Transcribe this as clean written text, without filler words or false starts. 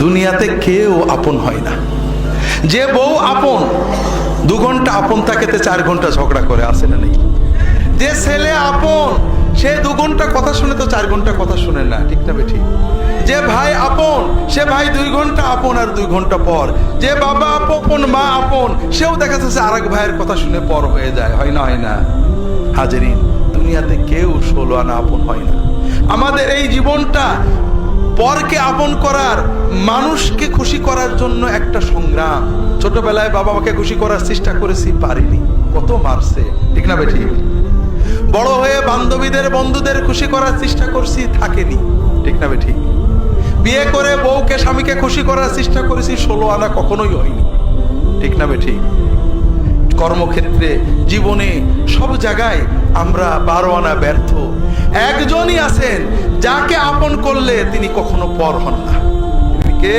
দুনিয়াতে কেউ আপন হয় না। যে বউ আপন 2 ঘন্টা আপন থাকেতে 4 ঘন্টা ঝগড়া করে, আসে না নেই? যে ছেলে আপন সে 2 ঘন্টা কথা শুনে তো 4 ঘন্টা কথা শুনে না, ঠিক না বেঠি? যে ভাই আপন সে ভাই 2 ঘন্টা আপন আর 2 ঘন্টা পর। যে বাবা আপন মা আপন সেও দেখা যাচ্ছে আরেক ভাইয়ের কথা শুনে পর হয়ে যায়, হয় না? হয় না হাজেরিন? দুনিয়াতে কেউ 16 আনা আপন হয় না। আমাদের এই জীবনটা পরকে আপন করার, মানুষকে খুশি করার জন্য একটা সংগ্রাম। ছোটবেলায় বাবা মাকে খুশি করার চেষ্টা করেছি, পারিনি, কত মারছে, ঠিক না বেঠি? বড় হয়ে বান্ধবীদের বন্ধুদের খুশি করার চেষ্টা করছি, থাকেনি, ঠিক না বেঠি? বিয়ে করে বউকে স্বামীকে খুশি করার চেষ্টা করেছি, 16 আনা কখনোই হয়নি, ঠিক না বেঠি? কর্মক্ষেত্রে, জীবনে, সব জায়গায় আমরা 12 আনা ব্যর্থ। একজনই আছেন যাকে আপন করলে তিনি কখনো পর হন না। কে?